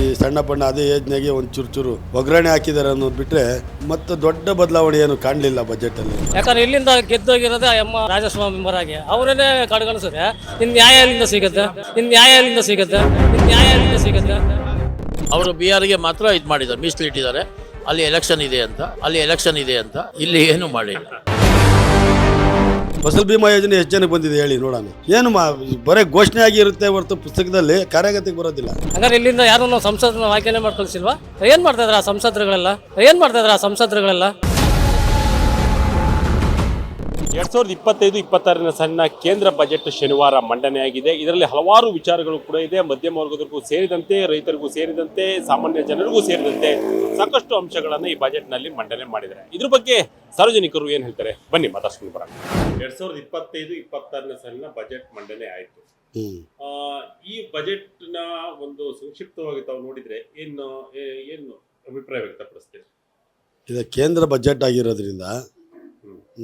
ಈ ಸಣ್ಣ ಪಣ್ಣ ಅದೇ ಯೋಜನೆಗೆ ಒಂದು ಚೂರು ಒಗ್ಗರಣೆ ಹಾಕಿದ್ದಾರೆ ಅನ್ನೋದು ಬಿಟ್ಟರೆ ಮತ್ತು ದೊಡ್ಡ ಬದಲಾವಣೆ ಏನು ಕಾಣಲಿಲ್ಲ ಬಜೆಟಲ್ಲಿ. ಯಾಕಂದ್ರೆ ಇಲ್ಲಿಂದ ಗೆದ್ದೋಗಿರೋದೇ ಎಮ್ಮ ರಾಜಸ್ವಾಮಿ ಮರಾಗೆ ಅವರನ್ನೇ ಕಡೆಗಣಿಸಿದ್ರೆ ಇನ್ನು ನ್ಯಾಯ ಎಲ್ಲಿಂದ ಸಿಗುತ್ತೆ. ಅವರು ಬಿಹಾರಿಗೆ ಮಾತ್ರ ಇದು ಮಾಡಿದ್ದಾರೆ, ಮೀಸಲಿಟ್ಟಿದ್ದಾರೆ. ಅಲ್ಲಿ ಎಲೆಕ್ಷನ್ ಇದೆ ಅಂತ ಇಲ್ಲಿ ಏನು ಮಾಡಿಲ್ಲ. ಫಸಲ್ ಬಿಮಾ ಯೋಜನೆ ಎಷ್ಟು ಜನಕ್ಕೆ ಬಂದಿದೆ ಹೇಳಿ ನೋಡೋಣ. ಏನು ಬರೀ ಘೋಷಣೆ ಆಗಿರುತ್ತೆ ಹೊರತು ಪುಸ್ತಕದಲ್ಲಿ ಕಾರ್ಯಗತಿಗೆ ಬರೋದಿಲ್ಲ. ಹಂಗಾರೆ ಇಲ್ಲಿಂದ ಯಾರು ನಾವು ಸಂಸದನ ಆಯ್ಕೆನೆ ಮಾಡ್ಕೊಳ್ಸಿಲ್ವಾ? ಏನ್ ಮಾಡ್ತಾ ಇದ್ರ ಆ ಸಂಸದರುಗಳೆಲ್ಲ 2025-26ರ ಸಣ್ಣ ಕೇಂದ್ರ ಬಜೆಟ್ ಶನಿವಾರ ಮಂಡನೆಯಾಗಿದೆ. ಇದರಲ್ಲಿ ಹಲವಾರು ವಿಚಾರಗಳು ಕೂಡ ಇದೆ. ಮಧ್ಯಮ ವರ್ಗದವರಿಗೂ ಸೇರಿದಂತೆ, ರೈತರಿಗೂ ಸೇರಿದಂತೆ, ಸಾಮಾನ್ಯ ಜನರಿಗೂ ಸೇರಿದಂತೆ ಸಾಕಷ್ಟು ಅಂಶಗಳನ್ನು ಈ ಬಜೆಟ್ನಲ್ಲಿ ಮಂಡನೆ ಮಾಡಿದ್ದಾರೆ. ಇದ್ರ ಬಗ್ಗೆ ಸಾರ್ವಜನಿಕರು ಏನು ಹೇಳ್ತಾರೆ ಬನ್ನಿ ಮಾತಾಡ್ಕೊಂಡು ಬರೋಣ. 2025-26ರ ಸಣ್ಣ ಬಜೆಟ್ ಮಂಡನೆ ಆಯಿತು. ಈ ಬಜೆಟ್ನ ಒಂದು ಸಂಕ್ಷಿಪ್ತವಾಗಿ ತಾವು ನೋಡಿದ್ರೆ ಏನು ಅಭಿಪ್ರಾಯ ವ್ಯಕ್ತಪಡಿಸ್ತೀರಿ? ಇದು ಕೇಂದ್ರ ಬಜೆಟ್ ಆಗಿರೋದ್ರಿಂದ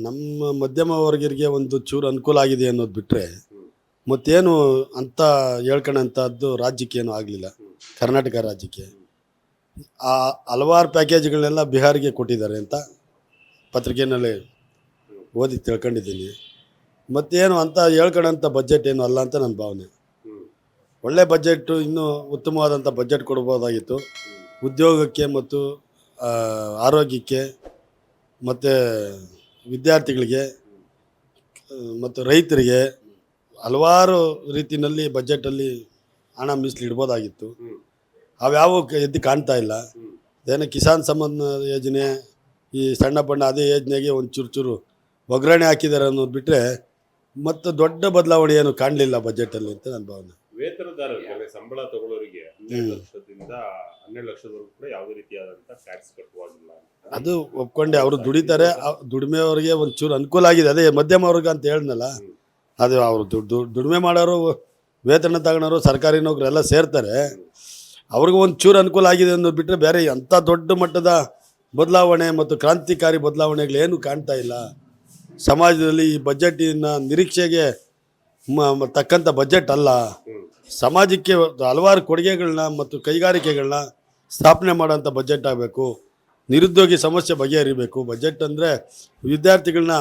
ನಮ್ಮ ಮಧ್ಯಮ ವರ್ಗರಿಗೆ ಒಂದು ಚೂರು ಅನುಕೂಲ ಆಗಿದೆ ಅನ್ನೋದು ಬಿಟ್ಟರೆ ಮತ್ತೇನು ಅಂತ ಹೇಳ್ಕೊಳ್ಳೋಂಥದ್ದು ರಾಜ್ಯಕ್ಕೇನು ಆಗಲಿಲ್ಲ. ಕರ್ನಾಟಕ ರಾಜ್ಯಕ್ಕೆ ಆ ಹಲವಾರು ಪ್ಯಾಕೇಜ್ಗಳನ್ನೆಲ್ಲ ಬಿಹಾರಿಗೆ ಕೊಟ್ಟಿದ್ದಾರೆ ಅಂತ ಪತ್ರಿಕೆಯಲ್ಲಿ ಓದಿ ತಿಳ್ಕೊಂಡಿದ್ದೀನಿ. ಮತ್ತೇನು ಅಂತ ಹೇಳ್ಕೊಳ್ಳೋಂಥ ಬಜೆಟ್ ಏನು ಅಲ್ಲ ಅಂತ ನನ್ನ ಭಾವನೆ. ಒಳ್ಳೆ ಬಜೆಟ್ಟು, ಇನ್ನೂ ಉತ್ತಮವಾದಂಥ ಬಜೆಟ್ ಕೊಡ್ಬೋದಾಗಿತ್ತು. ಉದ್ಯೋಗಕ್ಕೆ ಮತ್ತು ಆರೋಗ್ಯಕ್ಕೆ ಮತ್ತು ವಿದ್ಯಾರ್ಥಿಗಳಿಗೆ ಮತ್ತು ರೈತರಿಗೆ ಹಲವಾರು ರೀತಿಯಲ್ಲಿ ಬಜೆಟಲ್ಲಿ ಹಣ ಮೀಸಲಿಡ್ಬೋದಾಗಿತ್ತು. ಅವ್ಯಾವ ಎದ್ದು ಕಾಣ್ತಾ ಇಲ್ಲ. ಅದೇನು ಕಿಸಾನ್ ಸಮ್ಮಾನ್ ಯೋಜನೆ, ಈ ಸಣ್ಣ ಪಣ್ಣ ಅದೇ ಯೋಜನೆಗೆ ಒಂದು ಚೂರು ಒಗ್ಗರಣೆ ಹಾಕಿದ್ದಾರೆ ಅನ್ನೋದು ಬಿಟ್ಟರೆ ಮತ್ತು ದೊಡ್ಡ ಬದಲಾವಣೆ ಏನು ಕಾಣಲಿಲ್ಲ ಬಜೆಟಲ್ಲಿ ಅಂತ ನನ್ನ ಭಾವನೆ. ವೇತನದಾರರಿಗೆ ಸಂಬಳ ತಗೊಳ್ಳೋರಿಗೆ 12 ಲಕ್ಷದಿಂದ 12 ಲಕ್ಷದವರೆಗೂ ಕೂಡ ಯಾವುದೇ ರೀತಿಯಾದಂಥ ಟ್ಯಾಕ್ಸ್ ಕಟ್ಟುವಾಗಿಲ್ಲ. ಅದು ಒಪ್ಕೊಂಡೆ, ಅವರು ದುಡಿತಾರೆ, ದುಡಿಮೆಯವರಿಗೆ ಒಂಚೂರು ಅನುಕೂಲ ಆಗಿದೆ. ಅದೇ ಮಧ್ಯಮ ವರ್ಗ ಅಂತ ಹೇಳಿದ್ನಲ್ಲ, ಅದು ಅವರು ದುಡಿಮೆ ಮಾಡೋರು, ವೇತನ ತಗೊಳೋರು, ಸರ್ಕಾರಿ ನೌಕರು ಎಲ್ಲ ಸೇರ್ತಾರೆ. ಅವ್ರಿಗೆ ಒಂಚೂರು ಅನುಕೂಲ ಆಗಿದೆ ಅನ್ನೋದು ಬಿಟ್ಟರೆ ಬೇರೆ ಅಂಥ ದೊಡ್ಡ ಮಟ್ಟದ ಬದಲಾವಣೆ ಮತ್ತು ಕ್ರಾಂತಿಕಾರಿ ಬದಲಾವಣೆಗಳೇನು ಕಾಣ್ತಾ ಇಲ್ಲ ಸಮಾಜದಲ್ಲಿ. ಈ ಬಜೆಟಿನ ನಿರೀಕ್ಷೆಗೆ ತಕ್ಕಂಥ ಬಜೆಟ್ ಅಲ್ಲ. ಸಮಾಜಕ್ಕೆ ಹಲವಾರು ಕೊಡುಗೆಗಳನ್ನ ಮತ್ತು ಕೈಗಾರಿಕೆಗಳನ್ನ ಸ್ಥಾಪನೆ ಮಾಡೋಂಥ ಬಜೆಟ್ ಆಗಬೇಕು. ನಿರುದ್ಯೋಗಿ ಸಮಸ್ಯೆ ಬಗೆಹರಿಬೇಕು. ಬಜೆಟ್ ಅಂದರೆ ವಿದ್ಯಾರ್ಥಿಗಳನ್ನ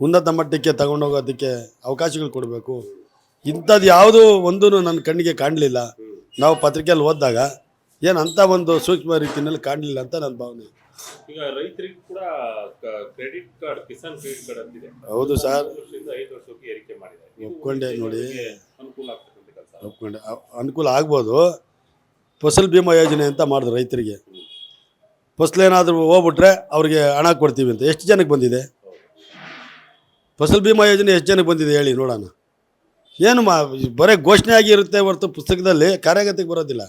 ಉನ್ನತ ಮಟ್ಟಕ್ಕೆ ತಗೊಂಡೋಗೋದಕ್ಕೆ ಅವಕಾಶಗಳು ಕೊಡಬೇಕು. ಇಂಥದ್ದು ಯಾವುದೂ ಒಂದೂ ನನ್ನ ಕಣ್ಣಿಗೆ ಕಾಣಲಿಲ್ಲ. ನಾವು ಪತ್ರಿಕೆಯಲ್ಲಿ ಓದಿದಾಗ ಏನು ಅಂಥ ಒಂದು ಸೂಕ್ಷ್ಮ ರೀತಿಯಲ್ಲಿ ಕಾಣಲಿಲ್ಲ ಅಂತ ನನ್ನ ಭಾವನೆ. ಈಗ ರೈತರಿಗೂ ಕೂಡ credit card, Kisan credit card ಅಂತಿದೆ. ಹೌದು ಸರ್, 5 ವರ್ಷಕ್ಕೆ ಏರಿಕೆ ಮಾಡಿದ್ದಾರೆ. ಒಪ್ಕೊಂಡೆ ನೋಡಿ, ಅನುಕೂಲ ಆಗ್ತಕ್ಕಂಥ ಕೆಲಸ. ಒಪ್ಕೊಂಡೆ, ಅನುಕೂಲ ಆಗ್ಬೋದು. ಫಸಲ್ ಬಿಮಾ ಯೋಜನೆ ಅಂತ ಮಾಡಿದ್ರು ರೈತರಿಗೆ. ಫಸಲೇನಾದರೂ ಹೋಗ್ಬಿಟ್ರೆ ಅವ್ರಿಗೆ ಹಣ ಕೊಡ್ತೀವಿ ಅಂತ. ಎಷ್ಟು ಜನಕ್ಕೆ ಬಂದಿದೆ ಫಸಲ್ ಬಿಮಾ ಯೋಜನೆ? ಎಷ್ಟು ಜನಕ್ಕೆ ಬಂದಿದೆ ಹೇಳಿ ನೋಡೋಣ. ಏನು ಬರೀ ಘೋಷಣೆ ಆಗಿರುತ್ತೆ ಹೊರತು ಪುಸ್ತಕದಲ್ಲಿ ಕಾರ್ಯಗತಿಗೆ ಬರೋದಿಲ್ಲ.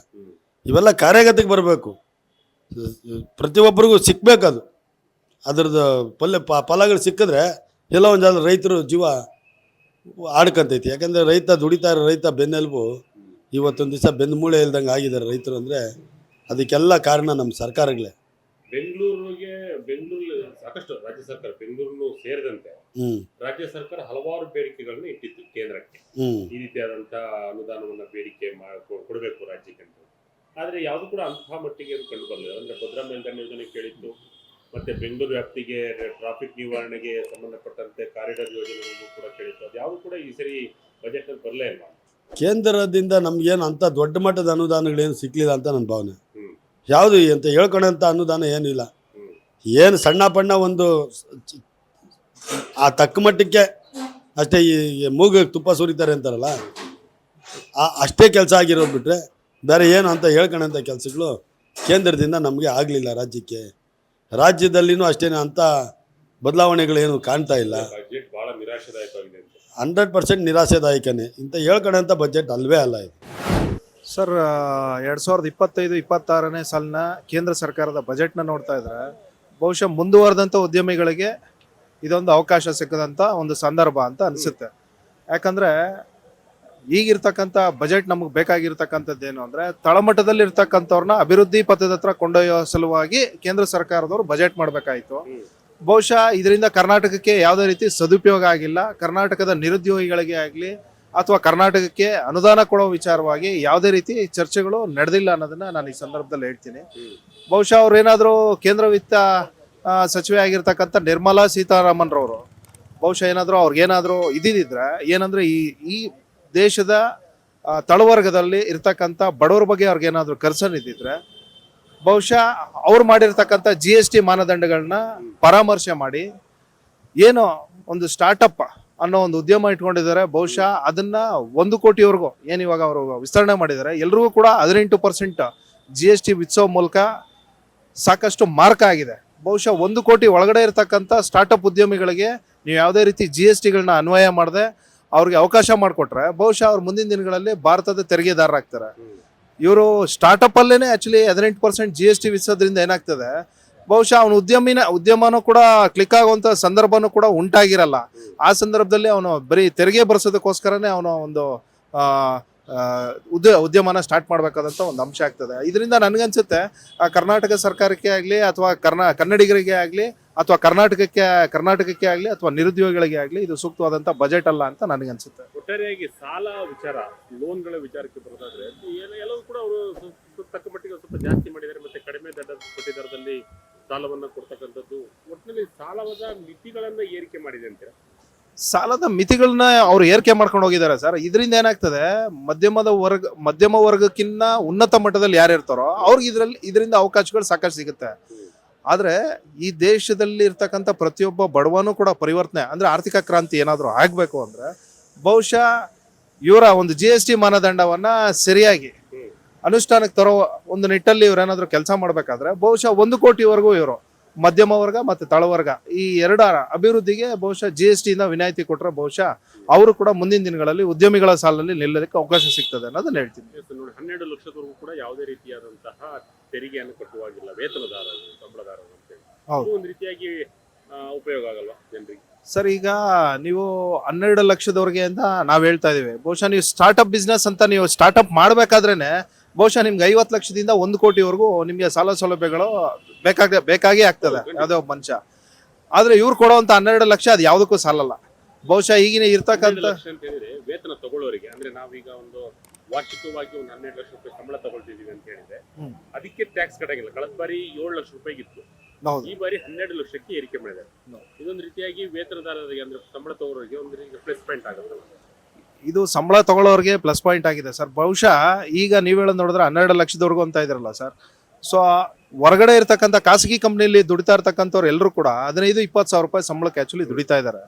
ಇವೆಲ್ಲ ಕಾರ್ಯಗತಿಗೆ ಬರಬೇಕು, ಪ್ರತಿಯೊಬ್ಬರಿಗೂ ಸಿಕ್ಕಬೇಕದು. ಅದ್ರದ್ದು ಫಲಗಳು ಸಿಕ್ಕಿದ್ರೆ ಎಲ್ಲ ಒಂದು ಜಾಗ ರೈತರು ಜೀವ ಆಡ್ಕೊಂತೈತಿ. ಯಾಕಂದರೆ ರೈತ ದುಡಿತಾರೆ, ರೈತ ಬೆನ್ನೆಲುಬು. ಇವತ್ತೊಂದು ದಿವಸ ಬೆನ್ನು ಮೂಳೆ ಇಲ್ದಂಗೆ ಆಗಿದ್ದಾರೆ ರೈತರು. ಅಂದರೆ ಅದಕ್ಕೆಲ್ಲ ಕಾರಣ ನಮ್ಮ ಸರ್ಕಾರಗಳೇ. ಬೆಂಗಳೂರು ಸಾಕಷ್ಟು ರಾಜ್ಯ ಸರ್ಕಾರ, ಬೆಂಗಳೂರು ಸೇರಿದಂತೆ ರಾಜ್ಯ ಸರ್ಕಾರ ಹಲವಾರು ಬೇಡಿಕೆಗಳನ್ನ ಇಟ್ಟಿತ್ತು ಕೇಂದ್ರಕ್ಕೆ. ಈ ರೀತಿಯಾದಂತಹ ಅನುದಾನವನ್ನ ಬೇಡಿಕೆ ಕೊಡಬೇಕು ರಾಜ್ಯಕ್ಕೆ ಅಂತ. ಆದ್ರೆ ಯಾವುದು ಕೂಡ ಅಂತಹ ಮಟ್ಟಿಗೆ ಕಂಡು ಬರಲಿಲ್ಲ. ಅಂದ್ರೆ ಭದ್ರಾ ಮೇಲ್ದಂಡೆ ಯೋಜನೆ ಕೇಳಿತ್ತು, ಮತ್ತೆ ಬೆಂಗಳೂರು ವ್ಯಾಪ್ತಿಗೆ ಟ್ರಾಫಿಕ್ ನಿವಾರಣೆಗೆ ಸಂಬಂಧಪಟ್ಟಂತೆ ಕಾರಿಡಾರ್ ಯೋಜನೆಗಳು ಕೂಡ ಕೇಳಿತ್ತು. ಅದು ಯಾವುದು ಕೂಡ ಈ ಸರಿ ಬಜೆಟ್ ಅಲ್ಲಿ ಬರಲೇ ಇಲ್ಲ. ಕೇಂದ್ರದಿಂದ ನಮ್ಗೇನು ಅಂಥ ದೊಡ್ಡ ಮಟ್ಟದ ಅನುದಾನಗಳೇನು ಸಿಕ್ಕಲಿಲ್ಲ ಅಂತ ನನ್ನ ಭಾವನೆ. ಯಾವುದು ಅಂತ ಹೇಳ್ಕೊಳ್ಳೋಂಥ ಅನುದಾನ ಏನಿಲ್ಲ. ಏನು ಸಣ್ಣ ಪಣ್ಣ ಒಂದು ಆ ತಕ್ಕ ಮಟ್ಟಕ್ಕೆ ಅಷ್ಟೇ. ಈ ಮೂಗಿಗೆ ತುಪ್ಪ ಸುರಿತಾರೆ ಅಂತಾರಲ್ಲ, ಅಷ್ಟೇ ಕೆಲಸ ಆಗಿರೋದು ಬಿಟ್ಟರೆ ಬೇರೆ ಏನು ಅಂತ ಹೇಳ್ಕೊಳ್ಳೋಂಥ ಕೆಲಸಗಳು ಕೇಂದ್ರದಿಂದ ನಮಗೆ ಆಗಲಿಲ್ಲ. ರಾಜ್ಯದಲ್ಲಿನೂ ಅಷ್ಟೇ ಅಂಥ ಬದಲಾವಣೆಗಳೇನು ಕಾಣ್ತಾ ಇಲ್ಲ. 100% ನಿರಾಶೆದಾಯಕನೇ. ಇಂಥ ಹೇಳ್ಕೊಳ್ಳೋಂಥ ಬಜೆಟ್ ಅಲ್ವೇ ಅಲ್ಲ ಇದು. ಸರ್, 2025-26ನೇ ಸಾಲಿನ ಕೇಂದ್ರ ಸರ್ಕಾರದ ಬಜೆಟ್ನ ನೋಡ್ತಾ ಇದ್ರೆ ಬಹುಶಃ ಮುಂದುವರೆದಂಥ ಉದ್ಯಮಿಗಳಿಗೆ ಇದೊಂದು ಅವಕಾಶ ಸಿಕ್ಕದಂಥ ಒಂದು ಸಂದರ್ಭ ಅಂತ ಅನಿಸುತ್ತೆ. ಯಾಕಂದರೆ ಈಗಿರ್ತಕ್ಕಂಥ ಬಜೆಟ್ ನಮಗೆ ಬೇಕಾಗಿರ್ತಕ್ಕಂಥದ್ದು ಏನು ಅಂದರೆ ತಳಮಟ್ಟದಲ್ಲಿ ಇರ್ತಕ್ಕಂಥವ್ರನ್ನ ಅಭಿವೃದ್ಧಿ ಪಥದ ಹತ್ರ ಕೊಂಡೊಯ್ಯೋ ಸಲುವಾಗಿ ಕೇಂದ್ರ ಸರ್ಕಾರದವರು ಬಜೆಟ್ ಮಾಡಬೇಕಾಯಿತು. ಬಹುಶಃ ಇದರಿಂದ ಕರ್ನಾಟಕಕ್ಕೆ ಯಾವುದೇ ರೀತಿ ಸದುಪಯೋಗ ಆಗಿಲ್ಲ. ಕರ್ನಾಟಕದ ನಿರುದ್ಯೋಗಿಗಳಿಗೆ ಆಗಲಿ ಅಥವಾ ಕರ್ನಾಟಕಕ್ಕೆ ಅನುದಾನ ಕೊಡೋ ವಿಚಾರವಾಗಿ ಯಾವುದೇ ರೀತಿ ಚರ್ಚೆಗಳು ನಡೆದಿಲ್ಲ ಅನ್ನೋದನ್ನ ನಾನು ಈ ಸಂದರ್ಭದಲ್ಲಿ ಹೇಳ್ತೀನಿ. ಬಹುಶಃ ಅವ್ರು ಏನಾದರೂ ಕೇಂದ್ರ ವಿತ್ತ ಸಚಿವೆ ಆಗಿರ್ತಕ್ಕಂಥ ನಿರ್ಮಲಾ ಸೀತಾರಾಮನ್ ರವರು ಬಹುಶಃ ಏನಾದರೂ ಅವ್ರಿಗೇನಾದರೂ ಇದ್ದಿದ್ರೆ ಏನಂದ್ರೆ ಈ ದೇಶದ ತಳವರ್ಗದಲ್ಲಿ ಇರ್ತಕ್ಕಂಥ ಬಡವರ ಬಗ್ಗೆ ಅವ್ರಿಗೇನಾದರೂ ಕನ್ಸರ್ನ್ ಇದ್ದಿದ್ರೆ ಬಹುಶಃ ಅವ್ರು ಮಾಡಿರ್ತಕ್ಕಂಥ GST ಮಾನದಂಡಗಳನ್ನ ಪರಾಮರ್ಶೆ ಮಾಡಿ ಏನೋ ಒಂದು ಸ್ಟಾರ್ಟಪ್ ಅನ್ನೋ ಒಂದು ಉದ್ಯಮ ಇಟ್ಕೊಂಡಿದ್ದಾರೆ. ಬಹುಶಃ ಅದನ್ನ 1 ಕೋಟಿವರೆಗೂ ಏನು ಇವಾಗ ಅವರು ವಿಸ್ತರಣೆ ಮಾಡಿದ್ದಾರೆ, ಎಲ್ರಿಗೂ ಕೂಡ 18% GST ವಿಧಿಸೋ ಮೂಲಕ ಸಾಕಷ್ಟು ಮಾರ್ಕ್ ಆಗಿದೆ. ಬಹುಶಃ 1 ಕೋಟಿ ಒಳಗಡೆ ಇರತಕ್ಕಂಥ ಸ್ಟಾರ್ಟಪ್ ಉದ್ಯಮಿಗಳಿಗೆ ನೀವು ಯಾವುದೇ ರೀತಿ GSTಗಳನ್ನ ಅನ್ವಯ ಮಾಡದೆ ಅವ್ರಿಗೆ ಅವಕಾಶ ಮಾಡಿಕೊಟ್ರೆ ಬಹುಶಃ ಅವ್ರು ಮುಂದಿನ ದಿನಗಳಲ್ಲಿ ಭಾರತದ ತೆರಿಗೆದಾರರಾಗ್ತಾರೆ. ಇವರು ಸ್ಟಾರ್ಟಪ್ ಅಲ್ಲೇನೆ ಆಕ್ಚುಲಿ 18% GST ವಿಧಿಸೋದ್ರಿಂದ ಏನಾಗ್ತದೆ, ಬಹುಶಃ ಅವನ ಉದ್ಯಮನೂ ಕೂಡ ಕ್ಲಿಕ್ ಆಗುವಂತ ಸಂದರ್ಭನೂ ಕೂಡ ಉಂಟಾಗಿರಲ್ಲ. ಆ ಸಂದರ್ಭದಲ್ಲಿ ಅವನು ಬರೀ ತೆರಿಗೆ ಬರೆಸೋದಕ್ಕೋಸ್ಕರನೇ ಅವನು ಒಂದು ಉದ್ಯಮನ ಸ್ಟಾರ್ಟ್ ಮಾಡಬೇಕಾದಂತ ಒಂದು ಅಂಶ ಆಗ್ತದೆ. ಇದರಿಂದ ನನಗನ್ಸುತ್ತೆ ಕರ್ನಾಟಕ ಸರ್ಕಾರಕ್ಕೆ ಆಗಲಿ ಅಥವಾ ಕನ್ನಡಿಗರಿಗೆ ಆಗಲಿ ಅಥವಾ ಕರ್ನಾಟಕಕ್ಕೆ ಆಗಲಿ ಅಥವಾ ನಿರುದ್ಯೋಗಿಗಳಿಗೆ ಆಗಲಿ ಇದು ಸೂಕ್ತವಾದಂತ ಬಜೆಟ್ ಅಲ್ಲ ಅಂತ ನನಗನ್ಸುತ್ತೆ. ಒಟ್ಟಾರೆಯಾಗಿ ಸಾಲ ವಿಚಾರ, ಲೋನ್ಗಳ ವಿಚಾರಕ್ಕೆ ಬರೋದಾದ್ರೆ ಎಲ್ಲವೂ ಕೂಡ ಅವರು ತಕ್ಕ ಮಟ್ಟಿಗೆ ಸ್ವಲ್ಪ ಜಾಸ್ತಿ ಮಾಡಿದ್ದಾರೆ. ಮತ್ತೆ ಕಡಿಮೆ ಬಡ್ಡಿ ದರದಲ್ಲಿ ಸಾಲವನ್ನ ಕೊಡ್ತಕ್ಕಂಥದ್ದು, ಒಟ್ಟಿನಲ್ಲಿ ಸಾಲದ ಮಿತಿಗಳನ್ನ ಏರಿಕೆ ಮಾಡಿದೆ ಅಂತೀರಾ? ಸಾಲದ ಮಿತಿಗಳನ್ನ ಅವ್ರು ಏರಿಕೆ ಮಾಡ್ಕೊಂಡು ಹೋಗಿದ್ದಾರೆ ಸರ್. ಇದರಿಂದ ಏನಾಗ್ತದೆ, ಮಧ್ಯಮ ವರ್ಗಕ್ಕಿಂತ ಉನ್ನತ ಮಟ್ಟದಲ್ಲಿ ಯಾರು ಇರ್ತಾರೋ ಅವ್ರಿಗೆ ಇದರಿಂದ ಅವಕಾಶಗಳು ಸಾಕಷ್ಟು ಸಿಗುತ್ತೆ. ಆದ್ರೆ ಈ ದೇಶದಲ್ಲಿ ಇರ್ತಕ್ಕಂಥ ಪ್ರತಿಯೊಬ್ಬ ಬಡವನೂ ಕೂಡ ಪರಿವರ್ತನೆ ಅಂದ್ರೆ ಆರ್ಥಿಕ ಕ್ರಾಂತಿ ಏನಾದರೂ ಆಗ್ಬೇಕು ಅಂದ್ರೆ ಬಹುಶಃ ಇವರ ಒಂದು GST ಮಾನದಂಡವನ್ನ ಸರಿಯಾಗಿ ಅನುಷ್ಠಾನಕ್ಕೆ ತರೋ ಒಂದು ನಿಟ್ಟಲ್ಲಿ ಇವ್ರೇನಾದ್ರೂ ಕೆಲಸ ಮಾಡ್ಬೇಕಾದ್ರೆ ಬಹುಶಃ 1 ಕೋಟಿವರೆಗೂ ಇವರು ಮಧ್ಯಮ ವರ್ಗ ಮತ್ತು ತಳವರ್ಗ ಈ ಎರಡರ ಅಭಿವೃದ್ಧಿಗೆ ಬಹುಶಃ GST ಇಂದ ವಿನಾಯಿತಿ ಕೊಟ್ಟರೆ ಬಹುಶಃ ಅವರು ಕೂಡ ಮುಂದಿನ ದಿನಗಳಲ್ಲಿ ಉದ್ಯಮಿಗಳ ಸಾಲಲ್ಲಿ ನಿಲ್ಲೋದಕ್ಕೆ ಅವಕಾಶ ಸಿಗ್ತದೆ ಅನ್ನೋದನ್ನ ಹೇಳ್ತೀನಿ. ನೋಡಿ, 12 ಲಕ್ಷದವರೆಗೂ ಕೂಡ ಯಾವುದೇ ರೀತಿಯಾದಂತಹ ತೆರಿಗೆಯನ್ನು ಕಟ್ಟುವಾಗಿಲ್ಲ ವೇತನದಾರರು, ಸಂಬಳದಾರರು ಅಂತೇಳಿ. ಹೌದು. ಒಂದು ರೀತಿಯಾಗಿ ಉಪಯೋಗ ಆಗಲ್ವಾ ಜನರಿಗೆ? ಸರ್, ಈಗ ನೀವು 12 ಲಕ್ಷದವರೆಗೆ ಅಂತ ನಾವು ಹೇಳ್ತಾ ಇದೀವಿ. ಬಹುಶಃ ನೀವು ಸ್ಟಾರ್ಟ್ಅಪ್ ಬಿಸ್ನೆಸ್ ಅಂತ ನೀವು ಸ್ಟಾರ್ಟ್ಅಪ್ ಮಾಡ್ಬೇಕಾದ್ರೇನೆ ಬಹುಶಃ ನಿಮ್ಗೆ 50 ಲಕ್ಷದಿಂದ 1 ಕೋಟಿವರೆಗೂ ನಿಮ್ಗೆ ಸಾಲ ಸೌಲಭ್ಯಗಳು ಬೇಕಾಗೇ ಆಗ್ತದೆ ಯಾವುದೇ ಒಬ್ಬ ಮನುಷ್ಯ. ಆದ್ರೆ ಇವ್ರು ಕೊಡುವಂತ 12 ಲಕ್ಷ ಅದು ಯಾವುದಕ್ಕೂ ಸಾಲಲ್ಲ. ಬಹುಶಃ ಈಗಿನ ಇರ್ತಕ್ಕಂಥ ವೇತನ ತಗೊಳ್ಳೋರಿಗೆ ಅಂದ್ರೆ ನಾವೀಗ ಒಂದು ವಾರ್ಷಿಕವಾಗಿ ಒಂದು 12 ಲಕ್ಷ ರೂಪಾಯಿ ಸಂಬಳ ತಗೊಳ್ತಿದೀವಿ ಅಂತ ಹೇಳಿದ್ರೆ ಅದಕ್ಕೆ ಟ್ಯಾಕ್ಸ್ ಕಟ್ಟಂಗಿಲ್ಲ. ಕಳೆದ ಬಾರಿ 7 ಲಕ್ಷ ರೂಪಾಯಿಗಿತ್ತು, ಈ ಬಾರಿ 12 ಲಕ್ಷಕ್ಕೆ ಏರಿಕೆ ಮಾಡಿದ್ದಾರೆ. ಇದೊಂದು ರೀತಿಯಾಗಿ ವೇತನದಾರರಿಗೆ ಅಂದ್ರೆ ಸಂಬಳ ತಗೊಳ್ಳೋರಿಗೆ ಒಂದು ರೀತಿ ಪ್ಲಸ್ ಪಾಯಿಂಟ್ ಆಗುತ್ತೆ. ಇದು ಸಂಬಳ ತಗೊಳ್ಳೋರಿಗೆ ಪ್ಲಸ್ ಪಾಯಿಂಟ್ ಆಗಿದೆ ಸರ್. ಬಹುಶಃ ಈಗ ನೀವು ಹೇಳೋದು ನೋಡಿದ್ರೆ 12 ಲಕ್ಷದವರೆಗೂ ಅಂತ ಇದ್ರಲ್ಲ ಸರ್. ಸೊ ಹೊರಗಡೆ ಇರ್ತಕ್ಕಂಥ ಖಾಸಗಿ ಕಂಪ್ನಿಯಲ್ಲಿ ದುಡಿತಾ ಇರ್ತಕ್ಕಂಥವ್ರು ಎಲ್ಲರೂ ಕೂಡ 15-20 ಸಾವಿರ ರೂಪಾಯಿ ಸಂಬಳಕ್ಕೆ ಆಕ್ಚುಲಿ ದುಡಿತಾ ಇದ್ದಾರೆ.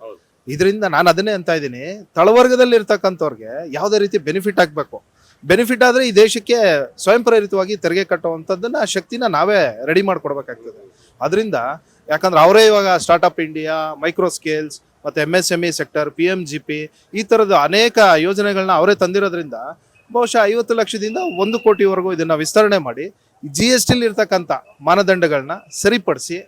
ಇದರಿಂದ ನಾನು ಅದನ್ನೇ ಅಂತ ಇದ್ದೀನಿ, ತಳವರ್ಗದಲ್ಲಿ ಇರ್ತಕ್ಕಂಥವ್ರಿಗೆ ಯಾವುದೇ ರೀತಿ ಬೆನಿಫಿಟ್ ಆಗಬೇಕು. ಬೆನಿಫಿಟ್ ಆದ್ರೆ ಈ ದೇಶಕ್ಕೆ ಸ್ವಯಂ ಪ್ರೇರಿತವಾಗಿ ತೆರಿಗೆ ಕಟ್ಟುವಂಥದ್ದನ್ನ ಶಕ್ತಿನ ನಾವೇ ರೆಡಿ ಮಾಡ್ಕೊಡ್ಬೇಕಾಗ್ತದೆ. ಅದರಿಂದ ಯಾಕಂದ್ರೆ ಅವರೇ ಇವಾಗ ಸ್ಟಾರ್ಟ್ಅಪ್ ಇಂಡಿಯಾ, ಮೈಕ್ರೋ ಸ್ಕೇಲ್ಸ್ ಮತ್ತೆ MSME ಸೆಕ್ಟರ್, PMGP ಈ ತರದ ಅನೇಕ ಯೋಜನೆಗಳನ್ನ ಅವರೇ ತಂದಿರೋದ್ರಿಂದ ಬಹುಶಃ 50 ಲಕ್ಷದಿಂದ 1 ಕೋಟಿವರೆಗೂ ಇದನ್ನ ವಿಸ್ತರಣೆ ಮಾಡಿ GST ಇರ್ತಕ್ಕಂಥ ಮಾನದಂಡಗಳನ್ನ ಸರಿಪಡಿಸಿ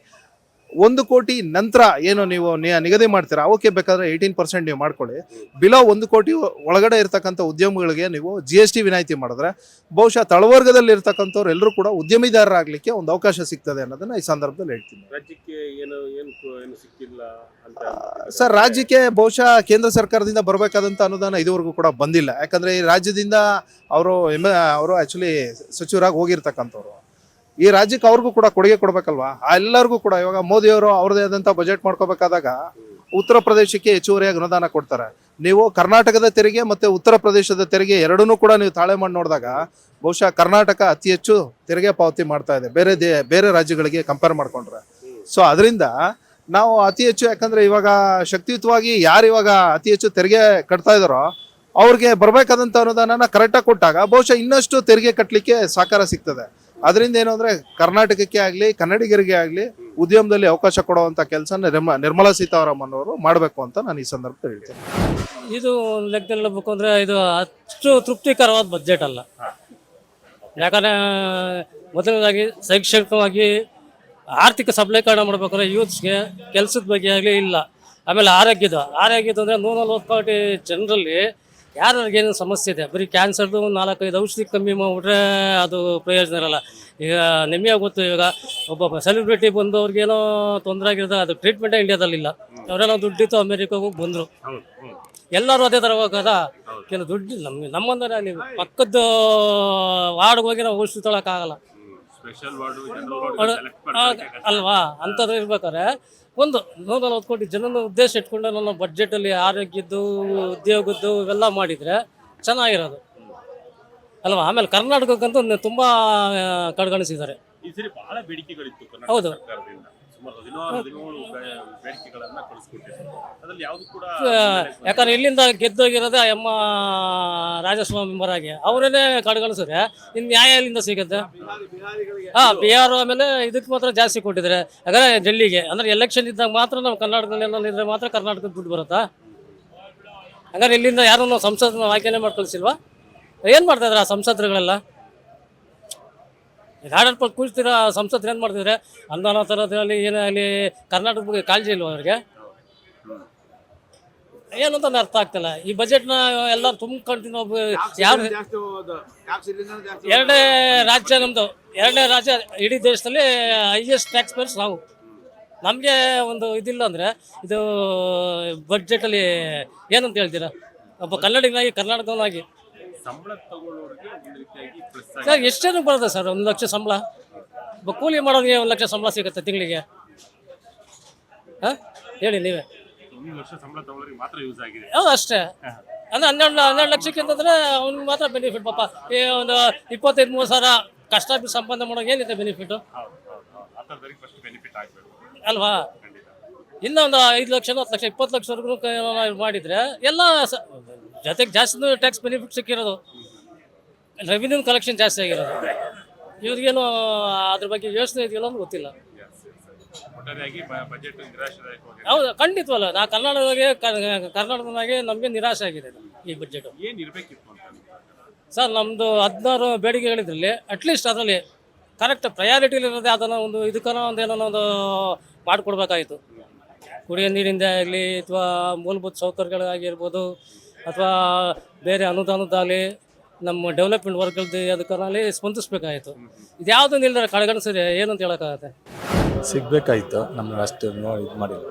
1 ಕೋಟಿ ನಂತರ ಏನು ನೀವು ನಿಗದಿ ಮಾಡ್ತೀರಾ ಅವಕ್ಕೆ ಬೇಕಾದ್ರೆ 18% ನೀವು ಮಾಡ್ಕೊಳ್ಳಿ. ಬಿಲೋ 1 ಕೋಟಿ ಒಳಗಡೆ ಇರ್ತಕ್ಕಂಥ ಉದ್ಯಮಗಳಿಗೆ ನೀವು GST ವಿನಾಯಿತಿ ಮಾಡಿದ್ರೆ ಬಹುಶಃ ತಳವರ್ಗದಲ್ಲಿ ಇರ್ತಕ್ಕಂಥವ್ರು ಎಲ್ಲರೂ ಕೂಡ ಉದ್ಯಮಿದಾರರಾಗ್ಲಿಕ್ಕೆ ಒಂದು ಅವಕಾಶ ಸಿಗ್ತದೆ ಅನ್ನೋದನ್ನ ಈ ಸಂದರ್ಭದಲ್ಲಿ ಹೇಳ್ತೀನಿ. ರಾಜ್ಯಕ್ಕೆ ಏನು ಸಿಕ್ಕಿಲ್ಲ ಅಂತ ಸರ್, ರಾಜ್ಯಕ್ಕೆ ಬಹುಶಃ ಕೇಂದ್ರ ಸರ್ಕಾರದಿಂದ ಬರಬೇಕಾದಂತ ಅನುದಾನ ಇದುವರೆಗೂ ಕೂಡ ಬಂದಿಲ್ಲ. ಯಾಕಂದ್ರೆ ಈ ರಾಜ್ಯದಿಂದ ಅವರು ಆಕ್ಚುಲಿ ಸಚಿವರಾಗಿ ಹೋಗಿರ್ತಕ್ಕಂಥವ್ರು. ಈ ರಾಜ್ಯಕ್ಕೆ ಅವ್ರಿಗೂ ಕೂಡ ಕೊಡುಗೆ ಕೊಡ್ಬೇಕಲ್ವಾ? ಎಲ್ಲರಿಗೂ ಕೂಡ ಇವಾಗ ಮೋದಿ ಅವರು ಅವ್ರದೇ ಆದಂತ ಬಜೆಟ್ ಮಾಡ್ಕೋಬೇಕಾದಾಗ ಉತ್ತರ ಪ್ರದೇಶಕ್ಕೆ ಹೆಚ್ಚುವರಿಯಾಗಿ ಅನುದಾನ ಕೊಡ್ತಾರೆ. ನೀವು ಕರ್ನಾಟಕದ ತೆರಿಗೆ ಮತ್ತೆ ಉತ್ತರ ಪ್ರದೇಶದ ತೆರಿಗೆ ಎರಡನ್ನೂ ಕೂಡ ನೀವು ತಾಳೆ ಮಾಡಿ ನೋಡಿದಾಗ ಬಹುಶಃ ಕರ್ನಾಟಕ ಅತಿ ಹೆಚ್ಚು ತೆರಿಗೆ ಪಾವತಿ ಮಾಡ್ತಾ ಇದೆ ಬೇರೆ ರಾಜ್ಯಗಳಿಗೆ ಕಂಪೇರ್ ಮಾಡ್ಕೊಂಡ್ರೆ. ಸೊ ಅದರಿಂದ ನಾವು ಅತಿ ಹೆಚ್ಚು, ಯಾಕಂದ್ರೆ ಇವಾಗ ಶಕ್ತಿಯುತವಾಗಿ ಯಾರು ಇವಾಗ ಅತಿ ಹೆಚ್ಚು ತೆರಿಗೆ ಕಟ್ತಾ ಇದಾರೋ ಅವ್ರಿಗೆ ಬರ್ಬೇಕಾದಂತ ಅನುದಾನನ ಕರೆಕ್ಟಾಗಿ ಕೊಟ್ಟಾಗ ಬಹುಶಃ ಇನ್ನಷ್ಟು ತೆರಿಗೆ ಕಟ್ಟಲಿಕ್ಕೆ ಸಹಕಾರ ಸಿಗ್ತದೆ. ಅದರಿಂದ ಏನು ಅಂದ್ರೆ ಕರ್ನಾಟಕಕ್ಕೆ ಆಗ್ಲಿ ಕನ್ನಡಿಗರಿಗೆ ಆಗ್ಲಿ ಉದ್ಯಮದಲ್ಲಿ ಅವಕಾಶ ಕೊಡುವಂತ ಕೆಲಸ ನಿರ್ಮಲಾ ಸೀತಾರಾಮನ್ ಅವರು ಮಾಡಬೇಕು ಅಂತ ನಾನು ಈ ಸಂದರ್ಭದಲ್ಲಿ ಹೇಳ್ತೇನೆ. ಇದು ಲೆಕ್ಕದಲ್ಲಿ ಹೇಳ್ಬೇಕು ಅಂದ್ರೆ ಇದು ಅಷ್ಟು ತೃಪ್ತಿಕರವಾದ ಬಜೆಟ್ ಅಲ್ಲ. ಯಾಕಂದ್ರೆ ಮೊದಲನೇದಾಗಿ ಶೈಕ್ಷಣಿಕವಾಗಿ ಆರ್ಥಿಕ ಸಬಲೀಕರಣ ಮಾಡ್ಬೇಕಾದ್ರೆ ಯೂತ್ಸ್ಗೆ ಕೆಲಸದ ಬಗ್ಗೆ ಆಗಲಿ ಇಲ್ಲ. ಆಮೇಲೆ ಆರೋಗ್ಯದ ಅಂದ್ರೆ 140 ಕೋಟಿ ಜನರಲ್ಲಿ ಯಾರಿಗೇನು ಸಮಸ್ಯೆ ಇದೆ, ಬರೀ ಕ್ಯಾನ್ಸರ್ದು 4-5 ಔಷಧಿ ಕಮ್ಮಿ ಮಾಡಿಬಿಟ್ರೆ ಅದು ಪ್ರಯೋಜನ ಇರಲ್ಲ. ಈಗ ನಿಮಗೆ ಗೊತ್ತು, ಇವಾಗ ಒಬ್ಬ ಸೆಲೆಬ್ರಿಟಿ ಬಂದು ಅವ್ರಿಗೇನೋ ತೊಂದರೆ ಆಗಿರೋದು ಅದು ಟ್ರೀಟ್ಮೆಂಟೇ ಇಂಡಿಯಾದಲ್ಲಿಲ್ಲ. ಅವರೆಲ್ಲ ದುಡ್ಡಿತ್ತು ಅಮೆರಿಕಾಗೂ ಬಂದರು, ಎಲ್ಲರೂ ಅದೇ ಥರ ಹೋಗೋದ. ಕೆಲವು ದುಡ್ಡು ನಮ್ಮಂದ್ರೆ ಅಲ್ಲಿ ಪಕ್ಕದ ವಾರ್ಡ್ಗೆ ಹೋಗಿ ನಾವು ಔಷಧಿ ತೊಗೊಳಕ್ಕಾಗಲ್ಲ ಸ್ಪೆಷಲ್ ವಾರ್ಡ್ ಜನರಲ್ ವಾರ್ಡ್ ಅಲ್ವಾ. ಅಂಥದ್ದು ಇರ್ಬೇಕಾದ್ರೆ ಒಂದು 140 ಕೋಟಿ ಜನನ ಉದ್ದೇಶ ಇಟ್ಕೊಂಡು ನನ್ನ ಬಡ್ಜೆಟಲ್ಲಿ ಆರೋಗ್ಯದ್ದು, ಉದ್ಯೋಗದ್ದು ಇವೆಲ್ಲ ಮಾಡಿದರೆ ಚೆನ್ನಾಗಿರೋದು ಅಲ್ವಾ. ಆಮೇಲೆ ಕರ್ನಾಟಕಕ್ಕಂತೂ ತುಂಬ ಕಡೆಗಣಿಸಿದ್ದಾರೆ. ಈ ಸರಿ ಬಹಳ ಬೇಡಿಕೆಗಳಿತ್ತು ಕರ್ನಾಟಕ ಹೌದು. ಸರ್ಕಾರದಿಂದ. ಸುಮಾರು 17 ಬೇಡಿಕೆಗಳನ್ನ ಕಳಿಸ್ಕೊಟ್ಟಿದ್ರು. ಅದ್ರಲ್ಲಿ ಯಾವುದು ಕೂಡ ಯಾಕಂದ್ರೆ ಇಲ್ಲಿಂದ ಗೆದ್ದೋಗಿರೋದೇ ಅಮ್ಮ ರಾಜಸ್ವಾಮಿ ಮರಾಗಿ ಅವರೇನೆ ಕಡೆಗಣಿಸಿದ್ರೆ ಇನ್ನು ನ್ಯಾಯ ಎಲ್ಲಿಂದ ಸಿಗುತ್ತೆ? ಬಿಹಾರ ಆಮೇಲೆ ಇದಕ್ಕೆ ಮಾತ್ರ ಜಾಸ್ತಿ ಕೊಟ್ಟಿದ್ದಾರೆ. ಯಾಕಂದ್ರೆ ಡೆಲ್ಲಿಗೆ ಅಂದ್ರೆ ಎಲೆಕ್ಷನ್ ಇದ್ದಾಗ ಮಾತ್ರ ನಾವು ಕರ್ನಾಟಕದಲ್ಲಿ ಏನಾದ್ರು ಇದ್ರೆ ಮಾತ್ರ ಕರ್ನಾಟಕದ ದುಡ್ಡು ಬರುತ್ತಾ? ಹಂಗಾರೆ ಇಲ್ಲಿಂದ ಯಾರು ನಾವು ಸಂಸದನ ಆಯ್ಕೆನೇ ಮಾಡ್ಕೊಳ್ಸಿಲ್ವಾ? ಏನು ಮಾಡ್ತಾ ಇದ್ದಾರೆ ಆ ಸಂಸದರುಗಳೆಲ್ಲ? ಆಡಳಿತ ಕೂರ್ತಿರೋ ಸಂಸದರು ಏನು ಮಾಡ್ತಿದ್ರೆ ಅನುದಾನ ತರೋದ್ರಲ್ಲಿ ಏನಾಗಲಿ ಕರ್ನಾಟಕದ ಬಗ್ಗೆ ಕಾಳಜಿ ಇಲ್ವ ಅವ್ರಿಗೆ? ಏನು ಅಂತ ಅರ್ಥ ಆಗ್ತಿಲ್ಲ. ಈ ಬಜೆಟ್ನ ಎಲ್ಲರೂ ತುಂಬ್ಕೊಂಡ್ತೀನಿ. ಯಾರು ಎರಡನೇ ರಾಜ್ಯ ನಮ್ಮದು, ಎರಡನೇ ರಾಜ್ಯ ಇಡೀ ದೇಶದಲ್ಲಿ ಹೈಯೆಸ್ಟ್ ಟ್ಯಾಕ್ಸ್ ಪೇಯರ್ಸ್ ನಾವು. ನಮಗೆ ಒಂದು ಇದಿಲ್ಲ ಅಂದರೆ ಇದು ಬಡ್ಜೆಟಲ್ಲಿ ಏನಂತ ಹೇಳ್ತೀರಾ? ಒಬ್ಬ ಕನ್ನಡಿಗನಾಗಿ ಕರ್ನಾಟಕವನಾಗಿ ಸಂಬಳ ತಗೊಳ್ಳೋರಿಗೆ ಒಂದು ರೀತಿಯಾಗಿ ಪ್ಲಸ್ ಸರ್ ಎಷ್ಟೇನು ಬರುತ್ತೆ ಸರ್? 1 ಲಕ್ಷ ಸಂಬಳ. ಒಬ್ಬ ಕೂಲಿ ಮಾಡೋರಿಗೆ 1 ಲಕ್ಷ ಸಂಬಳ ಸಿಗುತ್ತೆ ತಿಂಗಳಿಗೆ. ಹಾಂ ಹೇಳಿ ನೀವೇ. 1 ಲಕ್ಷ ಸಂಬಳ ತಗೊಳ್ಳೋರಿಗೆ ಮಾತ್ರ ಯೂಸ್ ಆಗಿದೆ. ಹೌದು ಅಷ್ಟೇ. ಅಂದರೆ 12 ಲಕ್ಷಕ್ಕೆ ಅಂತಂದರೆ ಅವ್ನಿಗೆ ಮಾತ್ರ ಬೆನಿಫಿಟ್. ಪಾಪ ಈ ಒಂದು 25-30 ಸಾವಿರ ಕಷ್ಟ ಬಿದ್ದು ಸಂಪಾದನೆ ಮಾಡೋಕೆ ಏನಿದೆ ಬೆನಿಫಿಟು? ಹೌದು ಆ ಥರದವ್ರಿಗೆ ಫಸ್ಟ್ ಬೆನಿಫಿಟ್ ಆಗಬೇಕು ಅಲ್ವಾ. ಇನ್ನೂ ಒಂದು 5 ಲಕ್ಷ 10 ಲಕ್ಷ 20 ಲಕ್ಷವರೆಗೂ ಮಾಡಿದರೆ ಎಲ್ಲ ಜೊತೆಗೆ ಜಾಸ್ತಿ ಟ್ಯಾಕ್ಸ್ ಬೆನಿಫಿಟ್ ಸಿಕ್ಕಿರೋದು, ರೆವಿನ್ಯೂ ಕಲೆಕ್ಷನ್ ಜಾಸ್ತಿ ಆಗಿರೋದು. ಇವ್ರಿಗೇನು ಅದ್ರ ಬಗ್ಗೆ ಯೋಚನೆ ಇದೆಯಲ್ಲ ಅಂತ ಗೊತ್ತಿಲ್ಲ. ಒಟ್ಟಾರೆಯಾಗಿ ಬಜೆಟ್ ನಿರಾಶಾದಾಯಕವಾಗಿದೆ. ಹೌದು ಖಂಡಿತವಲ್ಲ. ನಾ ಕರ್ನಾಟಕದಾಗೆ ನಮಗೆ ನಿರಾಶೆ ಆಗಿದೆ ಈ ಬಜೆಟು. ಏನು ಇರಬೇಕಿತ್ತು ಅಂತ ಸರ್ ನಮ್ಮದು 16 ಬೇಡಿಕೆಗಳಿದ್ರಲ್ಲಿ ಅಟ್ಲೀಸ್ಟ್ ಅದರಲ್ಲಿ ಕರೆಕ್ಟ್ ಪ್ರಯಾರಿಟಿಲಿರೋದೇ ಅದನ್ನು ಒಂದು ಇದಕ್ಕನ ಒಂದು ಏನೋ ಒಂದು ಮಾಡಿಕೊಡ್ಬೇಕಾಗಿತ್ತು. ಕುಡಿಯೋ ನೀರಿಂದ ಆಗಲಿ ಅಥವಾ ಮೂಲಭೂತ ಸೌಕರ್ಯಗಳಾಗಿರ್ಬೋದು ಅಥವಾ ಬೇರೆ ಅನುದಾನದಾಗಲಿ ನಮ್ಮ ಡೆವಲಪ್ಮೆಂಟ್ ವರ್ಕ್ಗಳದ್ದು ಅದಕ್ಕಲ್ಲಿ ಸ್ಪಂದಿಸ್ಬೇಕಾಗಿತ್ತು. ಇದ್ಯಾವುದೂ ಇಲ್ದರೆ ಕಡೆಗಣಿಸಿದ್ರೆ ಏನು ಅಂತ ಹೇಳೋಕ್ಕಾಗತ್ತೆ? ಸಿಗಬೇಕಾಗಿತ್ತು. ನಮ್ಗೆ ಅಷ್ಟು ಇದು ಮಾಡಿಲ್ಲ.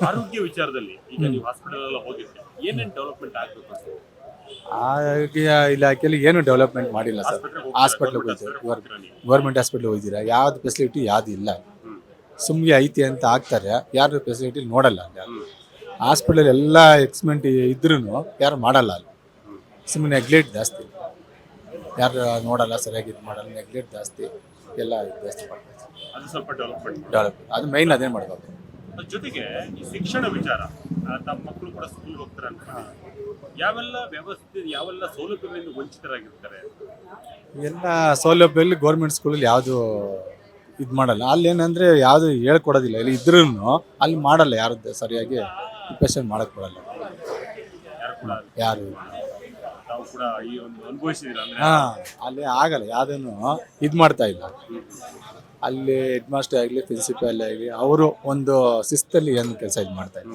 ಆರೋಗ್ಯ ವಿಚಾರದಲ್ಲಿ ಈಗ ನೀವು ಹಾಸ್ಪಿಟಲ್ ಎಲ್ಲ ಹೋಗಿದ್ರೆ ಏನೇನು ಡೆವಲಪ್ಮೆಂಟ್ ಆಗಬೇಕು ಅಂತ? ಆರೋಗ್ಯ ಇಲಾಖೆಯಲ್ಲಿ ಏನು ಡೆವಲಪ್ಮೆಂಟ್ ಮಾಡಿಲ್ಲ ಸರ್. ಹಾಸ್ಪಿಟ್ಲಿಗೆ ಹೋಗ್ತೀವಿ, ಗೌರ್ಮೆಂಟ್ ಹಾಸ್ಪಿಟ್ಲಿಗೆ ಹೋಗ್ತೀರಾ, ಯಾವ್ದು ಫೆಸಿಲಿಟಿ ಯಾವ್ದು ಇಲ್ಲ. ಸುಮ್ಮನೆ ಐತಿ ಅಂತ ಹಾಕ್ತಾರೆ, ಯಾರು ಫೆಸಿಲಿಟಿ ನೋಡಲ್ಲ. ಅಲ್ಲಿ ಹಾಸ್ಪಿಟಲ್ ಎಲ್ಲ ಎಕ್ಸ್ಪೆಂಟ್ ಇದ್ರೂ ಯಾರು ಮಾಡಲ್ಲ. ಅಲ್ಲಿ ಸುಮ್ಮನೆ ನೆಗ್ಲೆಕ್ಟ್ ಜಾಸ್ತಿ, ಯಾರು ನೋಡಲ್ಲ, ಸರಿಯಾಗಿ ಇದು ಮಾಡಲ್ಲ, ನೆಗ್ಲೆಕ್ಟ್ ಜಾಸ್ತಿ, ಎಲ್ಲ ಜಾಸ್ತಿ ಮಾಡ್ತಾರೆ. ಅದು ಸ್ವಲ್ಪ ಡೆವಲಪ್ಮೆಂಟ್ ಅದು ಮೈನ್ ಅದೇ ಮಾಡಬೇಕು. ಅದ್ರ ಜೊತೆಗೆ ಈ ಶಿಕ್ಷಣ ವಿಚಾರ, ತಮ್ಮ ಮಕ್ಕಳು ಕೂಡ ಸ್ಕೂಲ್ ಹೋಗ್ತಾರೆ ಅಂತ ಯಾವೆಲ್ಲ ವ್ಯವಸ್ಥೆ, ಯಾವೆಲ್ಲ ಸೌಲಭ್ಯಗಳಿಂದ ವಂಚಿತರಾಗಿರ್ತಾರೆ? ಎಲ್ಲ ಸೌಲಭ್ಯದಲ್ಲಿ ಗೌರ್ಮೆಂಟ್ ಸ್ಕೂಲಲ್ಲಿ ಯಾವುದು ಇದು ಮಾಡಲ್ಲ. ಅಲ್ಲಿ ಏನಂದರೆ ಯಾವುದು ಹೇಳ್ಕೊಡೋದಿಲ್ಲ. ಇಲ್ಲಿ ಇದ್ರೂ ಅಲ್ಲಿ ಮಾಡಲ್ಲ, ಯಾರು ಸರಿಯಾಗಿ ಪ್ರಿಪ್ರೇಷನ್ ಮಾಡಕ್ಕೆ ಬರಲ್ಲ ಯಾರು. ತಾವು ಕೂಡ ಈ ಒಂದು ಅನುಭವಿಸಿದಿರ ಅಂದ್ರೆ? ಅಲ್ಲಿ ಆಗಲ್ಲ, ಯಾವುದನ್ನು ಇದು ಮಾಡ್ತಾ ಇಲ್ಲ. ಅಲ್ಲಿ ಹೆಡ್ ಮಾಸ್ಟರ್ ಆಗಲಿ, ಪ್ರಿನ್ಸಿಪಾಲ್ ಆಗಲಿ, ಅವರು ಒಂದು ಶಿಸ್ತಲ್ಲಿ ಏನು ಕೆಲಸ ಇದು ಮಾಡ್ತಾ ಇಲ್ಲ.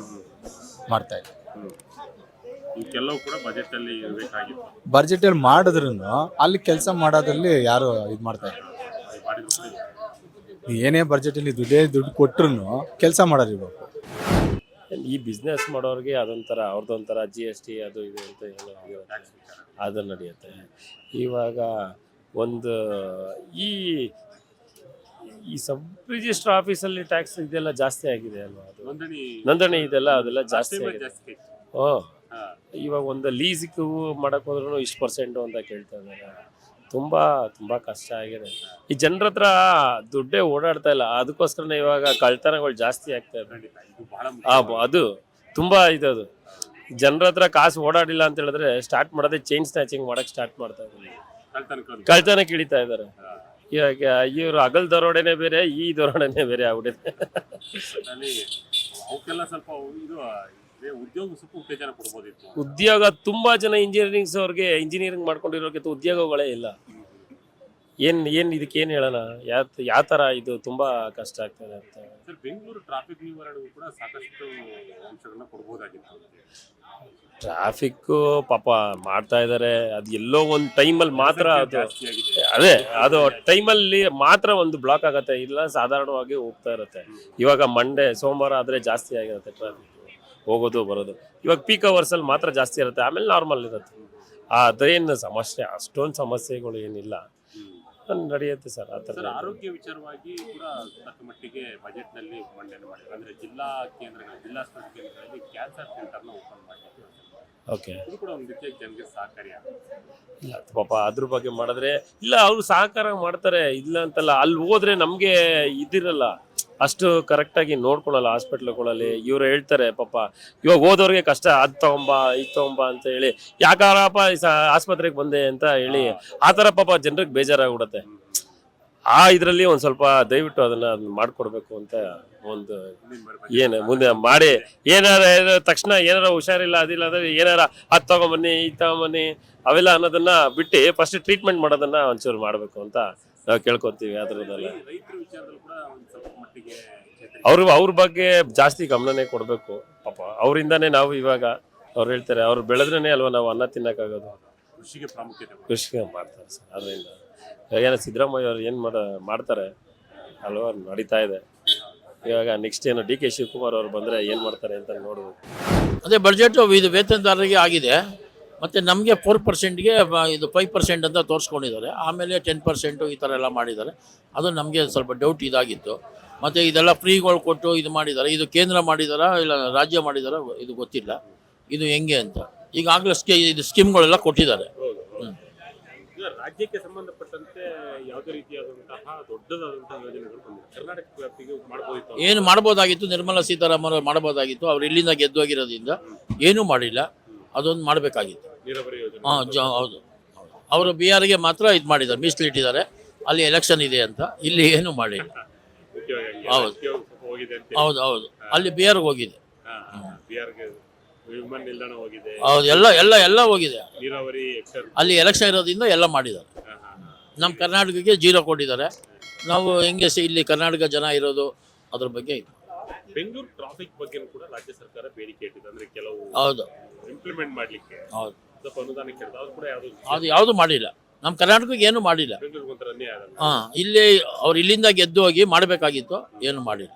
ಕೆಲವು ಕೂಡ ಬಜೆಟ್ ಅಲ್ಲಿ ಇರಬೇಕಾಗಿತ್ತು. ಬಜೆಟಲ್ಲಿ ಮಾಡಿದ್ರು ಅಲ್ಲಿ ಕೆಲಸ ಮಾಡೋದ್ರಲ್ಲಿ ಯಾರು ಇದು ಮಾಡ್ತಾ ಇಲ್ಲ. ಏನೇ ಬಜೆಟಲ್ಲಿ ದುಡ್ಡು ಕೊಟ್ಟರು ಕೆಲಸ ಮಾಡೋದಿರ್ಬೇಕು. ಈ ಬಿಸ್ನೆಸ್ ಮಾಡೋರಿಗೆ ಅದೊಂಥರ ಅವ್ರದ್ದೊಂಥರ GST ಅದು ಇದು ಅಂತ ಏನೋ ಅದು ನಡೆಯುತ್ತೆ. ಇವಾಗ ಒಂದು ಈ ಸಬ್ ರಿಜಿಸ್ಟರ್ ಆಫೀಸಲ್ಲಿ ಟ್ಯಾಕ್ಸ್ ಇದೆಲ್ಲ ಜಾಸ್ತಿ ಆಗಿದೆ ಅಲ್ವಾ? ಅದು ನೋಂದಣಿ ಇದೆಲ್ಲ ಅದೆಲ್ಲ ಜಾಸ್ತಿ ಆಗಿದೆ. ಇವಾಗ ಒಂದು ಲೀಸಿಗೆ ಮಾಡಕ್ಕೆ ಹೋದ್ರೂ ಇಷ್ಟು % ಅಂತ ಕೇಳ್ತಾ ಇದ್ದಾರೆ. ತುಂಬ ಕಷ್ಟ ಆಗಿದೆ. ಈ ಜನರ ಹತ್ರ ದುಡ್ಡೇ ಓಡಾಡ್ತಾ ಇಲ್ಲ. ಅದಕ್ಕೋಸ್ಕರನೇ ಇವಾಗ ಕಳ್ತನಗಳು ಜಾಸ್ತಿ ಆಗ್ತಾ ಇದೆ. ಅದು ತುಂಬ ಇದದು. ಜನರ ಹತ್ರ ಕಾಸು ಓಡಾಡಿಲ್ಲ ಅಂತ ಹೇಳಿದ್ರೆ ಸ್ಟಾರ್ಟ್ ಮಾಡೋದೇ ಚೈನ್ ಸ್ನ್ಯಾಚಿಂಗ್ ಮಾಡಕ್ಕೆ ಸ್ಟಾರ್ಟ್ ಮಾಡ್ತಾ ಇದ್ದಾರೆ. ಕಳ್ತನಕ್ಕೆ ಇಳಿತಾ ಇದ್ದಾರೆ. ಇವಾಗ ಇವರು ಹಗಲ್ ದರೋಡೆನೇ ಬೇರೆ, ಈ ದರೋಡೆನೇ ಬೇರೆ ಆಗ್ಬಿಟ್ಟಿದೆ. ಉದ್ಯೋಗ ತುಂಬಾ ಜನ ಇಂಜಿನಿಯರಿಂಗ್ ಇಂಜಿನಿಯರಿಂಗ್ ಮಾಡ್ಕೊಂಡಿರೋರ್ಗೆ ಉದ್ಯೋಗಗಳೇ ಇಲ್ಲ. ಏನ್ ಇದಕ್ಕೆ ಏನ್ ಹೇಳೋಣ? ಯಾವ ತರ ಇದು ತುಂಬಾ ಕಷ್ಟ ಆಗ್ತದೆ ಅಂತ. ಬೆಂಗಳೂರು ಟ್ರಾಫಿಕ್ ನಿವಾರಣೆಗೂ ಕೂಡ ಸಾಕಷ್ಟು ಅಂಶಗಳನ್ನ ಕೊಡಬಹುದಾಗಿತ್ತು. ಟ್ರಾಫಿಕ್ ಪಾಪ ಮಾಡ್ತಾ ಇದ್ದಾರೆ. ಅದು ಎಲ್ಲೋ ಒಂದು ಟೈಮಲ್ಲಿ ಮಾತ್ರ ಅದು ಟೈಮಲ್ಲಿ ಮಾತ್ರ ಒಂದು ಬ್ಲಾಕ್ ಆಗತ್ತೆ, ಇಲ್ಲ ಸಾಧಾರಣವಾಗಿ ಹೋಗ್ತಾ ಇರುತ್ತೆ. ಇವಾಗ ಮಂಡೇ ಸೋಮವಾರ ಆದ್ರೆ ಜಾಸ್ತಿ ಆಗಿರುತ್ತೆ ಟ್ರಾಫಿಕ್. ಹೋಗೋದು ಬರೋದು. ಇವಾಗ ಪೀಕ್ ಅವರ್ಸಲ್ಲಿ ಮಾತ್ರ ಜಾಸ್ತಿ ಇರುತ್ತೆ, ಆಮೇಲೆ ನಾರ್ಮಲ್ ಇರುತ್ತೆ. ಅದೇನು ಸಮಸ್ಯೆ, ಅಷ್ಟೊಂದು ಸಮಸ್ಯೆಗಳು ಏನಿಲ್ಲ, ನಡೆಯುತ್ತೆ ಸರ್. ಆ ಥರ ಆರೋಗ್ಯ ವಿಚಾರವಾಗಿ ಕೂಡ ತಕ್ಕ ಮಟ್ಟಿಗೆ ಬಜೆಟ್ ನಲ್ಲಿ ಮಂಡನೆ ಮಾಡಿದ್ರು. ಅಂದ್ರೆ ಜಿಲ್ಲಾ ಆಸ್ಪತ್ರೆ ಕೇಂದ್ರಗಳಲ್ಲಿ ಕ್ಯಾನ್ಸರ್ ಸೆಂಟರ್ನ ಓಪನ್ ಮಾಡಿದ್ರು. ಓಕೆ, ಇದು ಕೂಡ ಒಂದು ರೀತಿಯಾಗಿ ಜನರಿಗೆ ಸಹಕಾರಿಯಾಗುತ್ತೆ. ಇಲ್ಲ ಪಾಪ ಅದ್ರ ಬಗ್ಗೆ ಮಾಡಿದ್ರೆ ಇಲ್ಲ, ಅವ್ರು ಸಹಕಾರ ಮಾಡ್ತಾರೆ, ಇಲ್ಲ ಅಂತಲ್ಲ. ಅಲ್ಲಿ ಹೋದ್ರೆ ನಮಗೆ ಇದಿರಲ್ಲ, ಅಷ್ಟು ಕರೆಕ್ಟಾಗಿ ನೋಡ್ಕೊಳಲ್ಲ ಹಾಸ್ಪಿಟ್ಲ್ಗಳಲ್ಲಿ. ಇವ್ರು ಹೇಳ್ತಾರೆ ಪಾಪ, ಇವಾಗ ಹೋದವ್ರಿಗೆ ಕಷ್ಟ, ಅದು ತಗೊಂಬ ಇದು ತಗೊಂಬ ಅಂತ ಹೇಳಿ, ಯಾಕಾರಪ್ಪ ಆಸ್ಪತ್ರೆಗೆ ಬಂದೆ ಅಂತ ಹೇಳಿ ಆ ಥರ ಪಾಪ ಜನರಿಗೆ ಬೇಜಾರಾಗ್ಬಿಡುತ್ತೆ. ಇದರಲ್ಲಿ ಒಂದು ಸ್ವಲ್ಪ ದಯವಿಟ್ಟು ಅದನ್ನ ಮಾಡ್ಕೊಡ್ಬೇಕು ಅಂತ ಒಂದು ಏನು ಮುಂದೆ ಮಾಡಿ, ಏನಾರ ತಕ್ಷಣ ಏನಾರ ಹುಷಾರಿಲ್ಲ ಅದಿಲ್ಲ ಅಂದ್ರೆ ಏನಾರ ಅದು ತಗೊಂಬನ್ನಿ ಇದು ತಗೊಂಬನ್ನಿ ಅವೆಲ್ಲ ಅನ್ನೋದನ್ನ ಬಿಟ್ಟು ಫಸ್ಟ್ ಟ್ರೀಟ್ಮೆಂಟ್ ಮಾಡೋದನ್ನ ಒಂಚೂರು ಮಾಡಬೇಕು ಅಂತ ನಾವು ಕೇಳ್ಕೊತೀವಿ. ಅದರದಲ್ಲ ಅವ್ರ ಬಗ್ಗೆ ಜಾಸ್ತಿ ಗಮನನೇ ಕೊಡಬೇಕು ಪಾಪ. ಅವರಿಂದಾನೇ ನಾವು ಇವಾಗ ಅವ್ರು ಹೇಳ್ತಾರೆ, ಅವ್ರು ಬೆಳೆದ್ರೇನೆ ಅಲ್ವಾ ನಾವು ಅನ್ನ ತಿನ್ನಕ್ಕಾಗೋದು. ಕೃಷಿಗೆ ಮಾಡ್ತಾರೆ ಸರ್. ಅದರಿಂದ ಏನೋ ಸಿದ್ದರಾಮಯ್ಯ ಅವ್ರು ಏನು ಮಾಡ್ತಾರೆ ಅಲ್ವಾ, ನಡೀತಾ ಇದೆ. ಇವಾಗ ನೆಕ್ಸ್ಟ್ ಏನು ಡಿ ಕೆ ಶಿವಕುಮಾರ್ ಅವ್ರು ಬಂದರೆ ಏನು ಮಾಡ್ತಾರೆ ಅಂತ ನೋಡ್ಬೇಕು. ಅದೇ ಬಡ್ಜೆಟ್ ಇದು ವೇತನದಾರರಿಗೆ ಆಗಿದೆ, ಮತ್ತು ನಮಗೆ 4%ಗೆ ಇದು 5% ಅಂತ ತೋರಿಸ್ಕೊಂಡಿದ್ದಾರೆ. ಆಮೇಲೆ 10% ಈ ಥರ ಎಲ್ಲ ಮಾಡಿದ್ದಾರೆ. ಅದು ನಮಗೆ ಸ್ವಲ್ಪ ಡೌಟ್ ಇದಾಗಿತ್ತು. ಮತ್ತು ಇದೆಲ್ಲ ಫ್ರೀಗಳು ಕೊಟ್ಟು ಇದು ಮಾಡಿದ್ದಾರೆ. ಇದು ಕೇಂದ್ರ ಮಾಡಿದಾರಾ ಇಲ್ಲ ರಾಜ್ಯ ಮಾಡಿದಾರಾ ಇದು ಗೊತ್ತಿಲ್ಲ, ಇದು ಹೆಂಗೆ ಅಂತ. ಈಗಾಗಲೇ ಇದು ಸ್ಕೀಮ್ಗಳೆಲ್ಲ ಕೊಟ್ಟಿದ್ದಾರೆ. ರಾಜ್ಯಕ್ಕೆ ಸಂಬಂಧಪಟ್ಟಂತೆ ಯಾವುದೇ ರೀತಿಯಾದಂತಹ ದೊಡ್ಡದಾದಂತಹ ಯೋಜನೆಗಳು ಕರ್ನಾಟಕ ವ್ಯಾಪ್ತಿಗೆ ಮಾಡಬಹುದಿತ್ತು. ಏನು ಮಾಡ್ಬೋದಾಗಿತ್ತು, ನಿರ್ಮಲಾ ಸೀತಾರಾಮನ್ ಅವರು ಮಾಡ್ಬೋದಾಗಿತ್ತು. ಅವ್ರು ಇಲ್ಲಿಂದ ಗೆದ್ದೋಗಿರೋದ್ರಿಂದ ಏನೂ ಮಾಡಿಲ್ಲ, ಅದೊಂದು ಮಾಡಬೇಕಾಗಿತ್ತು. ನೀರಾವರಿ ಯೋಜನೆ ಹೌದು, ಅವರು ಬಿಹಾರ್ಗೆ ಮಾತ್ರ ಇದು ಮಾಡಿದ್ದಾರೆ, ಮೀಸಲಿಟ್ಟಿದ್ದಾರೆ. ಅಲ್ಲಿ ಎಲೆಕ್ಷನ್ ಇದೆ ಅಂತ, ಇಲ್ಲಿ ಏನು ಮಾಡಿಲ್ಲ. ಹೌದು, ಅಲ್ಲಿ ಬಿಹಾರ್ಗೆ ಹೋಗಿದೆ. ವಿಮಾನ ನಿಲ್ದಾಣ ಹೋಗಿದೆ. ಹೌದು, ಎಲ್ಲ ಹೋಗಿದೆ. ನೀರಾವರಿ ಅಲ್ಲಿ ಎಲೆಕ್ಷನ್ ಇರೋದ್ರಿಂದ ಎಲ್ಲ ಮಾಡಿದ್ದಾರೆ. ನಮ್ಮ ಕರ್ನಾಟಕಕ್ಕೆ 0 ಕೊಟ್ಟಿದ್ದಾರೆ. ನಾವು ಹೆಂಗೆ ಇಲ್ಲಿ ಕರ್ನಾಟಕ ಜನ ಇರೋದು ಅದ್ರ ಬಗ್ಗೆ. ಬೆಂಗಳೂರು ಟ್ರಾಫಿಕ್ ಬಗ್ಗೆ ಕೂಡ ರಾಜ್ಯ ಸರ್ಕಾರ ಬೇಡಿಕೆ ಇಟ್ಟಿದೆ. ಅಂದ್ರೆ ಕೆಲವು ಹೌದು ಇಂಪ್ಲಿಮೆಂಟ್ ಮಾಡ್ಲಿಕ್ಕೆ ಹೌದು ಸ್ವಲ್ಪ ಅನುದಾನ ಕೇಳಿದೆ, ಅದು ಕೂಡ ಯಾವುದು ಮಾಡಿಲ್ಲ. ನಮ್ಮ ಕರ್ನಾಟಕಕ್ಕೆ ಏನು ಮಾಡಿಲ್ಲ. ಬೆಂಗಳೂರು ಒಂಥರ ಅನ್ಯಾಯ ಆಗಲ್ಲ. ಇಲ್ಲಿ ಅವ್ರು ಇಲ್ಲಿಂದ ಗೆದ್ದು ಹೋಗಿ ಮಾಡಬೇಕಾಗಿತ್ತು, ಏನು ಮಾಡಿಲ್ಲ.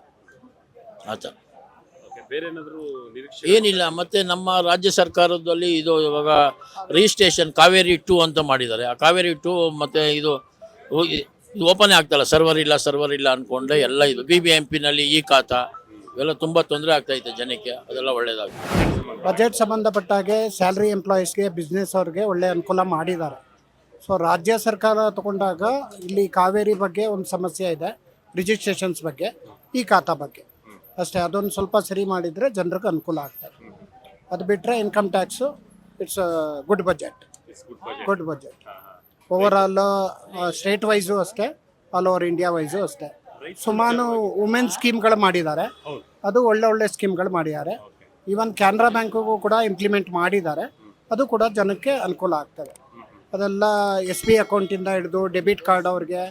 ಆತ ಬೇರೆ ಏನಾದರೂ ನಿರೀಕ್ಷೆ ಏನಿಲ್ಲ. ಮತ್ತೆ ನಮ್ಮ ರಾಜ್ಯ ಸರ್ಕಾರದಲ್ಲಿ ಇದು ಇವಾಗ ರಿಜಿಸ್ಟ್ರೇಷನ್ ಕಾವೇರಿ 2 ಅಂತ ಮಾಡಿದ್ದಾರೆ. ಆ ಕಾವೇರಿ 2 ಮತ್ತೆ ಇದು ಓಪನ್ ಆಗ್ತಲ್ಲ, ಸರ್ವರ್ ಇಲ್ಲ ಅಂದ್ಕೊಂಡೆ ಎಲ್ಲ ಇದು BBMP-ನಲ್ಲಿ ಈ ಖಾತಾ ಇವೆಲ್ಲ ತುಂಬ ತೊಂದರೆ ಆಗ್ತಾಯಿದೆ ಜನಕ್ಕೆ. ಅದೆಲ್ಲ ಒಳ್ಳೇದಾಗುತ್ತೆ. ಬಜೆಟ್ ಸಂಬಂಧಪಟ್ಟ ಹಾಗೆ ಸ್ಯಾಲ್ರಿ ಎಂಪ್ಲಾಯೀಸ್ಗೆ, ಬಿಸ್ನೆಸ್ ಅವ್ರಿಗೆ ಒಳ್ಳೆ ಅನುಕೂಲ ಮಾಡಿದ್ದಾರೆ. ಸೊ ರಾಜ್ಯ ಸರ್ಕಾರ ತಗೊಂಡಾಗ ಇಲ್ಲಿ ಕಾವೇರಿ ಬಗ್ಗೆ ಒಂದು ಸಮಸ್ಯೆ ಇದೆ, ರಿಜಿಸ್ಟ್ರೇಷನ್ಸ್ ಬಗ್ಗೆ, ಈ ಖಾತಾ ಬಗ್ಗೆ ಅಷ್ಟೇ. ಅದೊಂದು ಸ್ವಲ್ಪ ಸರಿ ಮಾಡಿದರೆ ಜನರಿಗೆ ಅನುಕೂಲ ಆಗ್ತದೆ. ಅದು ಬಿಟ್ಟರೆ income tax it's good budget. Over all state wise ಅಷ್ಟೇ, ಆಲ್ ಓವರ್ ಇಂಡಿಯಾ ವೈಸು ಅಷ್ಟೇ. ಸುಮಾರು ವುಮೆನ್ ಸ್ಕೀಮ್ಗಳು ಮಾಡಿದ್ದಾರೆ, ಅದು ಒಳ್ಳೆ ಸ್ಕೀಮ್ಗಳು ಮಾಡಿದ್ದಾರೆ. ಈವನ್ ಕೆನರಾ ಬ್ಯಾಂಕಿಗೂ ಕೂಡ ಇಂಪ್ಲಿಮೆಂಟ್ ಮಾಡಿದ್ದಾರೆ, ಅದು ಕೂಡ ಜನಕ್ಕೆ ಅನುಕೂಲ ಆಗ್ತದೆ. ಅದೆಲ್ಲ SB ಅಕೌಂಟಿಂದ ಹಿಡಿದು ಡೆಬಿಟ್ ಕಾರ್ಡ್ ಅವ್ರಿಗೆ,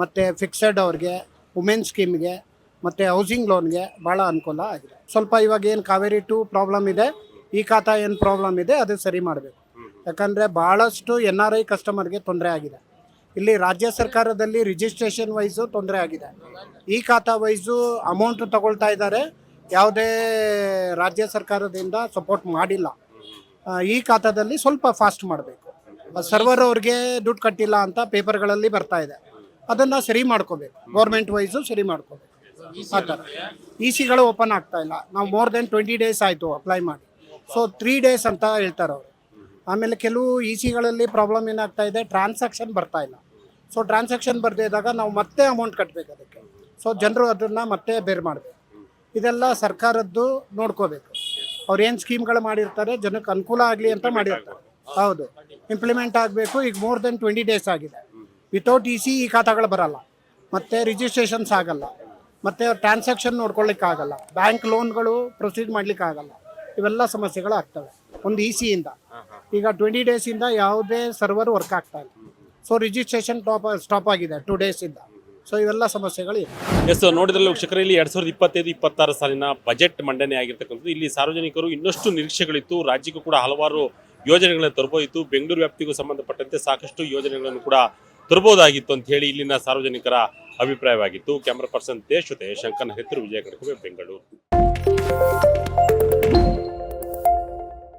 ಮತ್ತು ಫಿಕ್ಸೆಡ್ ಅವ್ರಿಗೆ, ವುಮೆನ್ ಸ್ಕೀಮ್ಗೆ, ಮತ್ತು ಹೌಸಿಂಗ್ ಲೋನ್ಗೆ ಭಾಳ ಅನುಕೂಲ ಆಗಿದೆ. ಸ್ವಲ್ಪ ಇವಾಗ ಏನು ಕಾವೇರಿ 2 ಪ್ರಾಬ್ಲಮ್ ಇದೆ, ಈ ಖಾತಾ ಏನು ಪ್ರಾಬ್ಲಮ್ ಇದೆ ಅದು ಸರಿ ಮಾಡಬೇಕು. ಯಾಕಂದರೆ ಭಾಳಷ್ಟು NRI ಕಸ್ಟಮರ್ಗೆ ತೊಂದರೆ ಆಗಿದೆ. ಇಲ್ಲಿ ರಾಜ್ಯ ಸರ್ಕಾರದಲ್ಲಿ ರಿಜಿಸ್ಟ್ರೇಷನ್ ವೈಸು ತೊಂದರೆ ಆಗಿದೆ, ಈ ಖಾತಾ ವೈಸು ಅಮೌಂಟ್ ತಗೊಳ್ತಾ ಇದ್ದಾರೆ, ಯಾವುದೇ ರಾಜ್ಯ ಸರ್ಕಾರದಿಂದ ಸಪೋರ್ಟ್ ಮಾಡಿಲ್ಲ. ಈ ಖಾತಾದಲ್ಲಿ ಸ್ವಲ್ಪ ಫಾಸ್ಟ್ ಮಾಡಬೇಕು. ಸರ್ವರ್ ಅವ್ರಿಗೆ ದುಡ್ಡು ಕಟ್ಟಿಲ್ಲ ಅಂತ ಪೇಪರ್ಗಳಲ್ಲಿ ಬರ್ತಾ ಇದೆ, ಅದನ್ನು ಸರಿ ಮಾಡ್ಕೋಬೇಕು. ಗೌರ್ಮೆಂಟ್ ವೈಸು ಸರಿ ಮಾಡ್ಕೋಬೇಕು. ಆ ಥರ ECಗಳು ಓಪನ್ ಆಗ್ತಾ ಇಲ್ಲ. ನಾವು ಮೋರ್ ದೆನ್ 20 days ಆಯಿತು ಅಪ್ಲೈ ಮಾಡಿ, ಸೊ 3 days ಅಂತ ಹೇಳ್ತಾರೆ ಅವರು. ಆಮೇಲೆ ಕೆಲವು ECಗಳಲ್ಲಿ ಪ್ರಾಬ್ಲಮ್ ಏನಾಗ್ತಾ ಇದೆ, ಟ್ರಾನ್ಸಾಕ್ಷನ್ ಬರ್ತಾ ಇಲ್ಲ. ಸೊ ಟ್ರಾನ್ಸಾಕ್ಷನ್ ಬರದೇ ಇದ್ದಾಗ ನಾವು ಮತ್ತೆ ಅಮೌಂಟ್ ಕಟ್ಟಬೇಕು ಅದಕ್ಕೆ. ಸೊ ಜನರು ಅದನ್ನು ಮತ್ತೆ ಬೇರೆ ಮಾಡಬೇಕು. ಇದೆಲ್ಲ ಸರ್ಕಾರದ್ದು ನೋಡ್ಕೋಬೇಕು. ಅವ್ರು ಏನು ಸ್ಕೀಮ್ಗಳು ಮಾಡಿರ್ತಾರೆ ಜನಕ್ಕೆ ಅನುಕೂಲ ಆಗಲಿ ಅಂತ ಮಾಡಿರ್ತಾರೆ. ಹೌದು, ಇಂಪ್ಲಿಮೆಂಟ್ ಆಗಬೇಕು. ಈಗ ಮೋರ್ ದೆನ್ 20 days ಆಗಿದೆ. ವಿತೌಟ್ EC ಈ ಖಾತಾಗಳು ಬರಲ್ಲ, ಮತ್ತು ರಿಜಿಸ್ಟ್ರೇಷನ್ಸ್ ಆಗಲ್ಲ, ಮತ್ತು ಟ್ರಾನ್ಸಾಕ್ಷನ್ ನೋಡ್ಕೊಳ್ಳಿಕ್ಕಾಗಲ್ಲ, ಬ್ಯಾಂಕ್ ಲೋನ್ಗಳು ಪ್ರೊಸೀಡ್ ಮಾಡಲಿಕ್ಕಾಗಲ್ಲ. ಇವೆಲ್ಲ ಸಮಸ್ಯೆಗಳು ಆಗ್ತವೆ ಒಂದು ECಯಿಂದ. ಈಗ 20 days ಯಾವುದೇ ಸರ್ವರ್ ವರ್ಕ್ ಆಗ್ತಾ ಇಲ್ಲ. ಸೊ ರಿಜಿಸ್ಟ್ರೇಷನ್ ಸ್ಟಾಪ್ ಆಗಿದೆ 2 days. ಸೊ ಇವೆಲ್ಲ ಸಮಸ್ಯೆಗಳು. ನೋಡಿದ್ರಲ್ಲಿ ವೀಕ್ಷಕರಲ್ಲಿ 2025-26 ಸಾಲಿನ ಬಜೆಟ್ ಮಂಡನೆ ಆಗಿರ್ತಕ್ಕಂಥದ್ದು. ಇಲ್ಲಿ ಸಾರ್ವಜನಿಕರು ಇನ್ನಷ್ಟು ನಿರೀಕ್ಷೆಗಳಿತ್ತು. ರಾಜ್ಯಕ್ಕೂ ಕೂಡ ಹಲವಾರು ಯೋಜನೆಗಳನ್ನು ತರಬಹುದಿತ್ತು. ಬೆಂಗಳೂರು ವ್ಯಾಪ್ತಿಗೂ ಸಂಬಂಧಪಟ್ಟಂತೆ ಸಾಕಷ್ಟು ಯೋಜನೆಗಳನ್ನು ಕೂಡ ತರಬಹುದಾಗಿತ್ತು ಅಂತ ಹೇಳಿ ಇಲ್ಲಿನ ಸಾರ್ವಜನಿಕರ ಅಭಿಪ್ರಾಯವಾಗಿತ್ತು. ಕ್ಯಾಮರಾ ಪರ್ಸನ್ ದೇಶ್ ಜೊತೆ ಶಂಕರ್ ಹೆತ್ತರು, ವಿಜಯ ಕಡಕುವೆ, ಬೆಂಗಳೂರು.